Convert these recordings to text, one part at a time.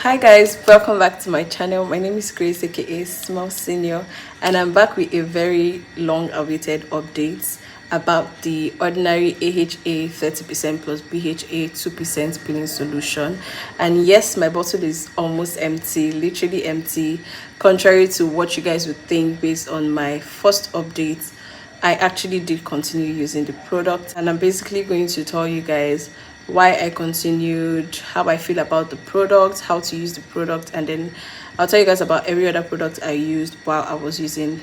Hi guys, welcome back to my channel. My name is Grace aka Small Senior, and I'm back with a very long awaited update about the ordinary AHA 30% plus BHA 2% peeling solution. And yes, my bottle is almost empty, literally empty, contrary to what you guys would think based on my first update. I actually did continue using the product, and I'm basically going to tell you guys why I continued, how I feel about the product, how to use the product, and then I'll tell you guys about every other product I used while I was using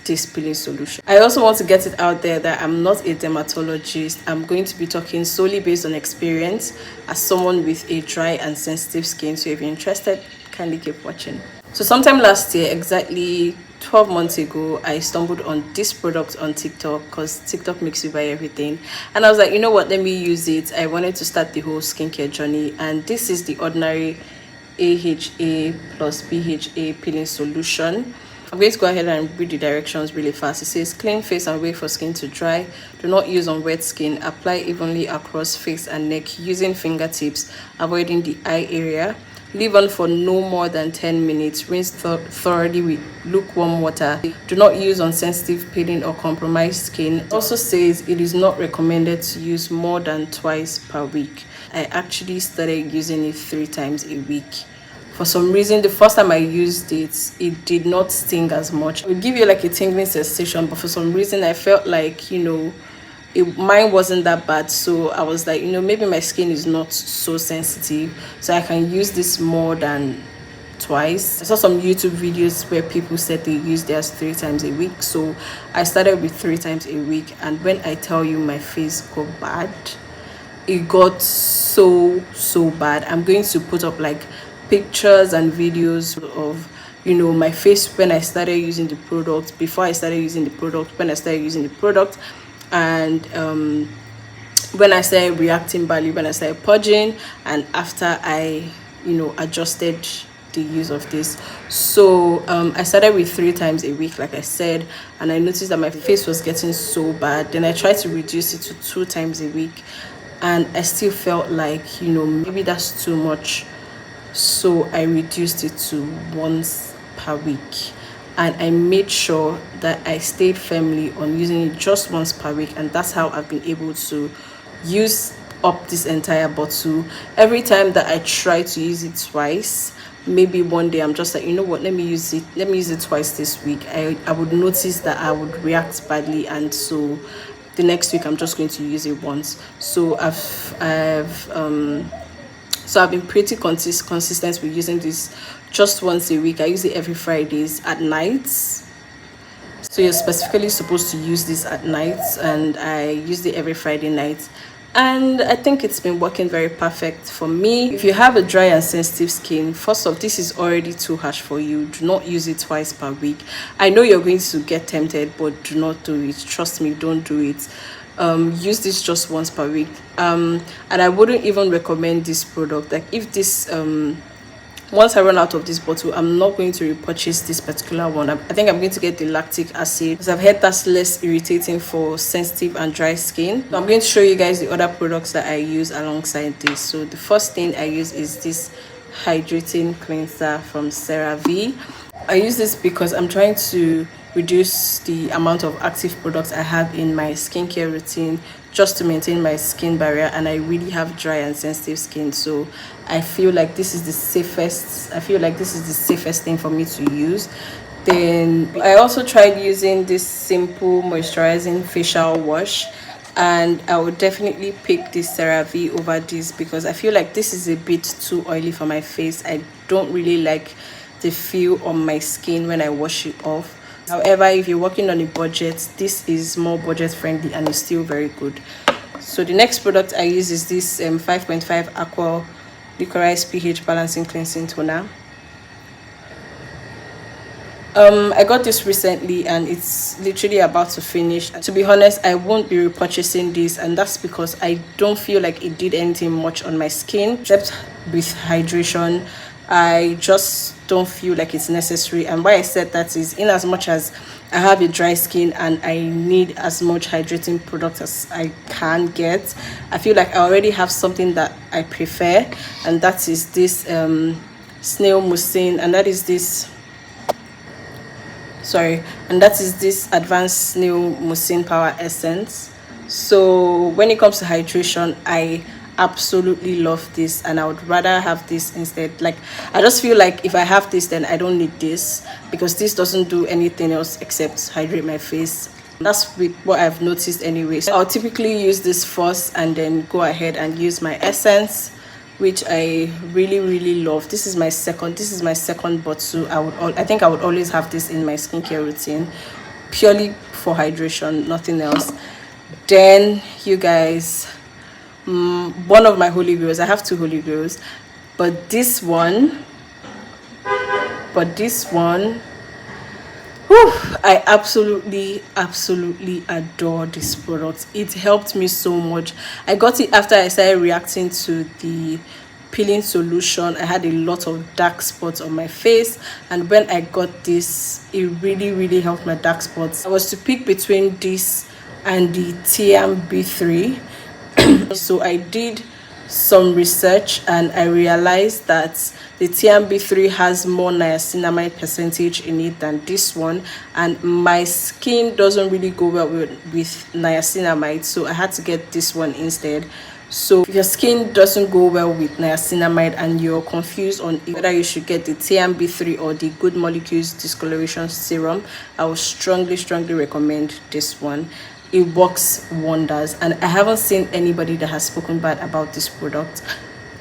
this peeling solution. I also want to get it out there that I'm not a dermatologist. I'm going to be talking solely based on experience as someone with a dry and sensitive skin. So if you're interested, kindly keep watching. So sometime last year, exactly 12 months ago, I stumbled on this product on TikTok because TikTok makes you buy everything, and I was like, you know what, let me use it. I wanted to start the whole skincare journey, and this is the ordinary AHA plus BHA peeling solution. I'm going to go ahead and read the directions really fast. It says clean face and wait for skin to dry. Do not use on wet skin. Apply evenly across face and neck using fingertips, avoiding the eye area. Leave on for no more than 10 minutes. Rinse thoroughly with lukewarm water. Do not use on sensitive, peeling or compromised skin. It also says it is not recommended to use more than twice per week. I actually started using it 3 times a week. For some reason, the first time I used it, it did not sting as much. It would give you like a tingling sensation, but for some reason I felt like, mine wasn't that bad. So I was like, maybe my skin is not so sensitive, so I can use this more than twice. I saw some YouTube videos where people said they use theirs 3 times a week, so I started with 3 times a week. And when I tell you my face got bad, it got so bad. I'm going to put up like pictures and videos of my face when I started using the product, before I started using the product, when I started using the product, and when I started reacting badly, when I started purging, and after I adjusted the use of this. So I started with 3 times a week, like I said, and I noticed that my face was getting so bad. Then I tried to reduce it to 2 times a week, and I still felt like maybe that's too much. So I reduced it to once per week, and I made sure that I stayed firmly on using it just once per week, and that's how I've been able to use up this entire bottle. Every time that I try to use it twice, maybe one day I'm just like, what, let me use it twice this week, I would notice that I would react badly, and so the next week I'm just going to use it once. So I've been pretty consistent with using this just once a week. I use it every Fridays at night. So you're specifically supposed to use this at night, and I used it every Friday night, and I think it's been working very perfect for me. If you have a dry and sensitive skin, first off, this is already too harsh for you. Do not use it twice per week. I know you're going to get tempted, but do not do it. Trust me, don't do it. Use this just once per week, and I wouldn't even recommend this product. Like, if this once I run out of this bottle, I'm not going to repurchase this particular one. I think I'm going to get the lactic acid, because I've heard that's less irritating for sensitive and dry skin. So I'm going to show you guys the other products that I use alongside this. So the first thing I use is this hydrating cleanser from Cerave. I use this because I'm trying to reduce the amount of active products I have in my skincare routine, just to maintain my skin barrier, and I really have dry and sensitive skin, so I feel like this is the safest thing for me to use. Then I also tried using this simple moisturizing facial wash, and I would definitely pick this Cerave over this, because I feel like this is a bit too oily for my face. I don't really like the feel on my skin when I wash it off. However, if you're working on a budget, this is more budget friendly and it's still very good. So the next product I use is this 5.5 Acwell Licorice pH balancing cleansing toner. I got this recently and it's literally about to finish. To be honest, I won't be repurchasing this, and that's because I don't feel like it did anything much on my skin except with hydration. I just don't feel like it's necessary, and why I said that is, in as much as I have a dry skin and I need as much hydrating product as I can get, I feel like I already have something that I prefer, and that is this Snail Mucin, and that is this, sorry, and that is this advanced Snail Mucin Power Essence. So when it comes to hydration, I absolutely love this, and I would rather have this instead. Like, I just feel like if I have this, then I don't need this, because this doesn't do anything else except hydrate my face. That's with what I've noticed anyway. So I'll typically use this first and then go ahead and use my essence, which I really love. This is my second bottle. I think I would always have this in my skincare routine, purely for hydration, nothing else. Then, you guys, one of my holy grails, I have two holy grails, but this one, whew, I absolutely adore this product. It helped me so much. I got it after I started reacting to the peeling solution. I had a lot of dark spots on my face, and when I got this, it really helped my dark spots. I was to pick between this and the TMB3 so I did some research and I realized that the TMB3 has more niacinamide percentage in it than this one, and my skin doesn't really go well with niacinamide, so I had to get this one instead. So if your skin doesn't go well with niacinamide and you're confused on whether you should get the TMB3 or the Good Molecules Discoloration Serum, I would strongly recommend this one. It works wonders, and I haven't seen anybody that has spoken bad about this product.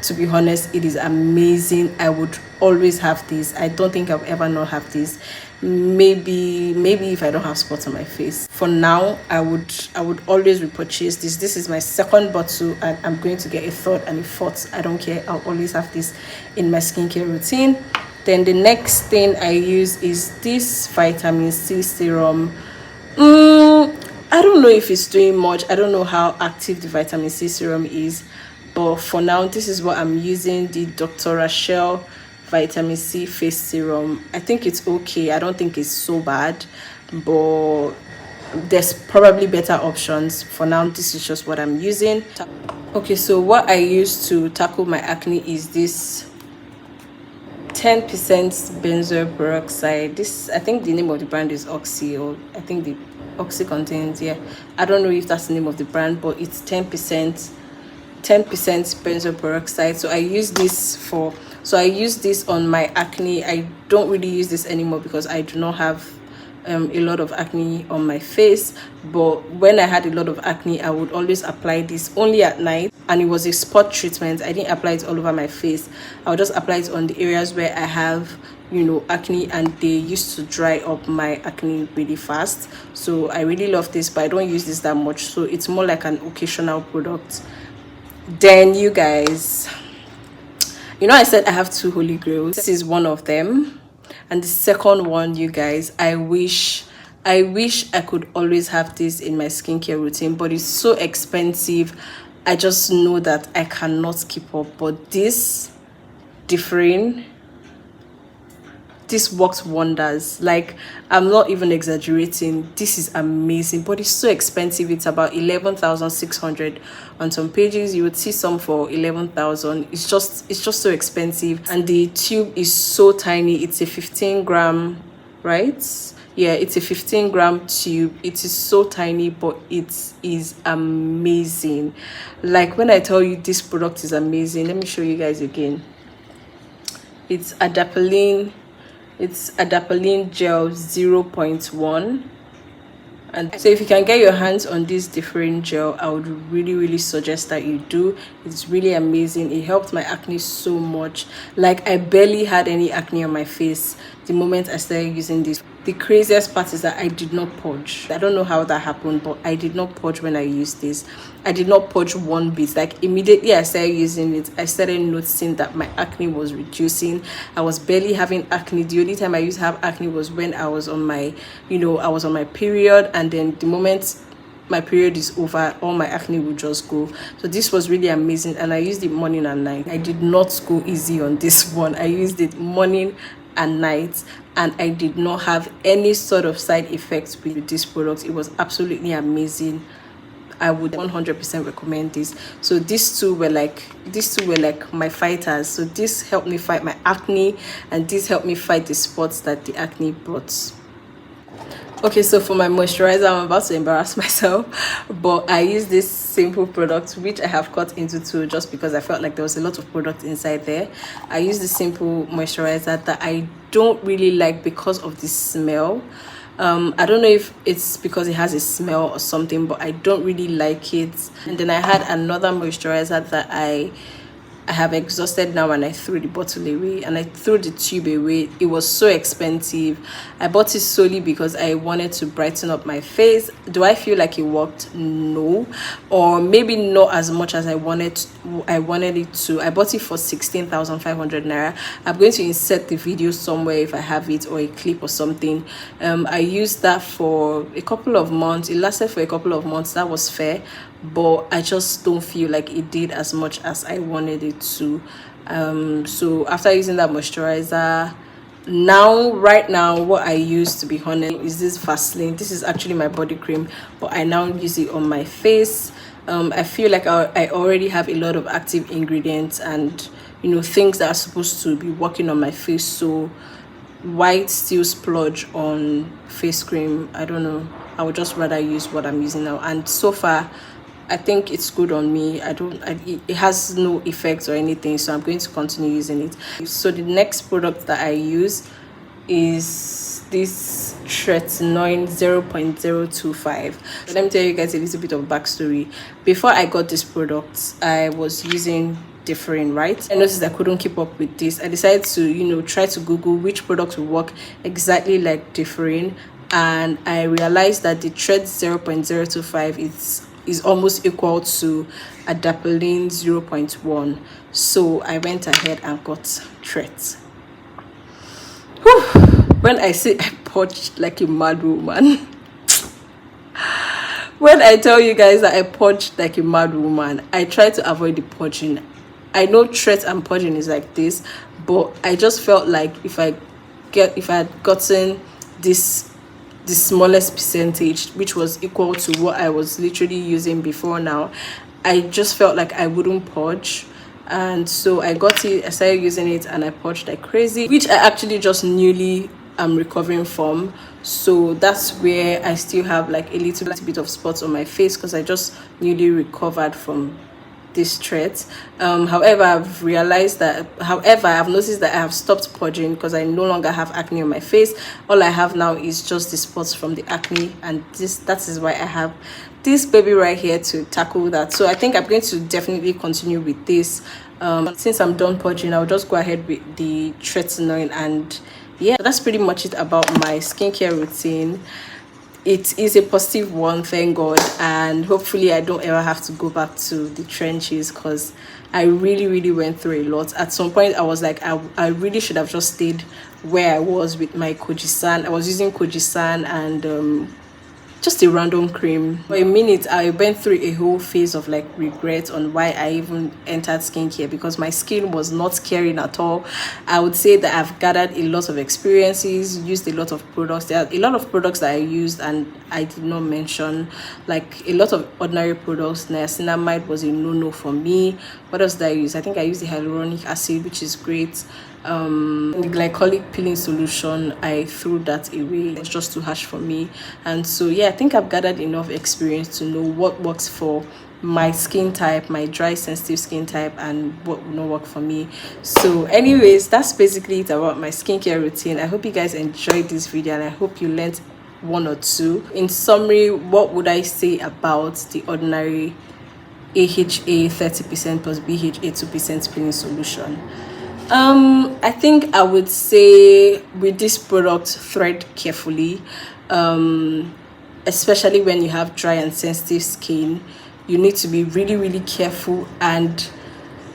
To be honest, it is amazing. I would always have this. I don't think I'll ever not have this. Maybe if I don't have spots on my face. For now, I would always repurchase this. This is my second bottle, and I'm going to get a third and a fourth. I don't care. I'll always have this in my skincare routine. Then the next thing I use is this vitamin C serum. I don't know if it's doing much. I don't know how active the vitamin C serum is, but for now, this is what I'm using, the Dr. Rashel vitamin C face serum. I think it's okay. I don't think it's so bad, but there's probably better options. For now, this is just what I'm using. Okay, so what I use to tackle my acne is this 10% benzoyl peroxide. This, I think the name of the brand is Oxy, or I think the Oxy contains, yeah, I don't know if that's the name of the brand, but it's 10% benzoyl peroxide. So I use this on my acne. I don't really use this anymore because I do not have a lot of acne on my face, but when I had a lot of acne, I would always apply this only at night, and it was a spot treatment. I didn't apply it all over my face. I would just apply it on the areas where I have, you know, acne, and they used to dry up my acne really fast. So I really love this, but I don't use this that much, so it's more like an occasional product. Then, you guys, you know, I said I have two holy grails. This is one of them, and the second one, you guys, I wish I could always have this in my skincare routine, but it's so expensive. I just know that I cannot keep up. But this Differin, this works wonders. Like, I'm not even exaggerating. This is amazing, but it's so expensive. It's about 11,600 on some pages. You would see some for 11,000. It's just so expensive, and the tube is so tiny. It's a 15-gram, right? Yeah, it's a 15-gram tube. It is so tiny, but it is amazing. Like, when I tell you this product is amazing, let me show you guys again. It's Adapalene. It's Adapalene Gel 0.1. And so if you can get your hands on this Differin gel, I would really suggest that you do. It's really amazing. It helped my acne so much. Like, I barely had any acne on my face the moment I started using this. The craziest part is that I did not purge. I don't know how that happened, but I did not purge when I used this. I did not purge one bit. Like, immediately I started using it, I started noticing that my acne was reducing. I was barely having acne. The only time I used to have acne was when I was on my, I was on my period, and then the moment my period is over, all my acne will just go. So this was really amazing, and I used it morning and night. I did not go easy on this one. I used it morning and night, and I did not have any sort of side effects with this product. It was absolutely amazing. I would 100% recommend this. So these two were like my fighters. So this helped me fight my acne, and this helped me fight the spots that the acne brought. Okay, so for my moisturizer, I'm about to embarrass myself, but I use this simple product, which I have cut into two just because I felt like there was a lot of product inside there. I use this simple moisturizer that I don't really like because of the smell. I don't know if it's because it has a smell or something, but I don't really like it. And then I had another moisturizer that I have exhausted now, and I threw the bottle away, and I threw the tube away. It was so expensive. I bought it solely because I wanted to brighten up my face. Do I feel like it worked? No, or maybe not as much as I wanted it to. I bought it for 16,500 naira. I'm going to insert the video somewhere if I have it, or a clip or something. I used that for a couple of months. It lasted for a couple of months. That was fair, but I just don't feel like it did as much as I wanted it to. So after using that moisturizer, right now what I use, to be honest, is this Vaseline. This is actually my body cream, but I now use it on my face. I feel like I already have a lot of active ingredients and things that are supposed to be working on my face, so why still splurge on face cream? I don't know. I would just rather use what I'm using now, and so far I think it's good on me. It has no effects or anything, so I'm going to continue using it. So the next product that I use is this Tret 0.025. Let me tell you guys a little bit of backstory. Before I got this product, I was using Differin, right? I noticed I couldn't keep up with this. I decided to try to Google which product will work exactly like Differin, and I realized that the Tret 0.025 is almost equal to Adapalene 0.1. So I went ahead and got Tret. When I say I purged like a mad woman, when I tell you guys that I purged like a mad woman, I try to avoid the purging. I know Tret and purging is like this, but I just felt like if I had gotten the smallest percentage, which was equal to what I was literally using before now, I just felt like I wouldn't purge. And so I got it, I started using it, and I purged like crazy, which I actually just newly am recovering from. So that's where I still have like a little bit of spots on my face, because I just newly recovered from this Tret. However, I've noticed that I have stopped purging because I no longer have acne on my face. All I have now is just the spots from the acne, and that is why I have this baby right here to tackle that. So I think I'm going to definitely continue with this. Since I'm done purging, I'll just go ahead with the tretinoin, and yeah, that's pretty much it about my skincare routine. It is a positive one, thank God, and hopefully I don't ever have to go back to the trenches, because I really went through a lot. At some point I was like, I really should have just stayed where I was with my Kojisan. I was using Kojisan and just a random cream. For a minute I went through a whole phase of like regret on why I even entered skincare, because my skin was not caring at all. I would say that I've gathered a lot of experiences, used a lot of products. There are a lot of products that I used and I did not mention, like a lot of ordinary products. Niacinamide was a no for me. What else did I use? I think I used the hyaluronic acid, which is great. The glycolic peeling solution, I threw that away. It's just too harsh for me. And so yeah, I think I've gathered enough experience to know what works for my skin type, my dry sensitive skin type, and what will not work for me. So anyways, that's basically it about my skincare routine. I hope you guys enjoyed this video, and I hope you learned one or two. In summary, what would I say about the ordinary AHA 30% plus BHA 2% peeling solution? I think I would say with this product, thread carefully, especially when you have dry and sensitive skin. You need to be really careful, and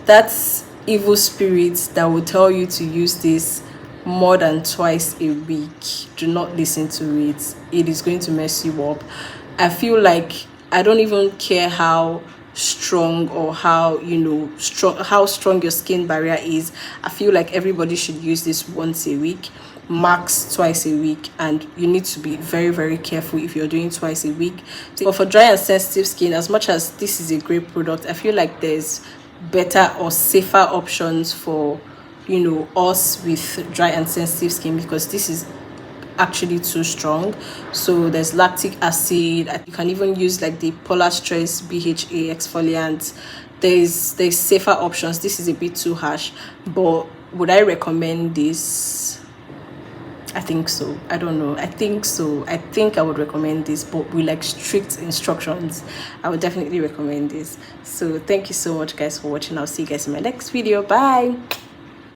that's evil spirits that will tell you to use this more than twice a week. Do not listen to it. It is going to mess you up. I feel like I don't even care how strong or how how strong your skin barrier is, I feel like everybody should use this once a week, max twice a week, and you need to be very, very careful if you're doing twice a week. But for dry and sensitive skin, as much as this is a great product, I feel like there's better or safer options for us with dry and sensitive skin, because this is actually too strong. So there's lactic acid. You can even use like the Polar Stress BHA exfoliant. There's safer options. This is a bit too harsh, but would I recommend this? I think so. I don't know. I think so. I think I would recommend this, but with like strict instructions, I would definitely recommend this. So thank you so much, guys, for watching. I'll see you guys in my next video. Bye.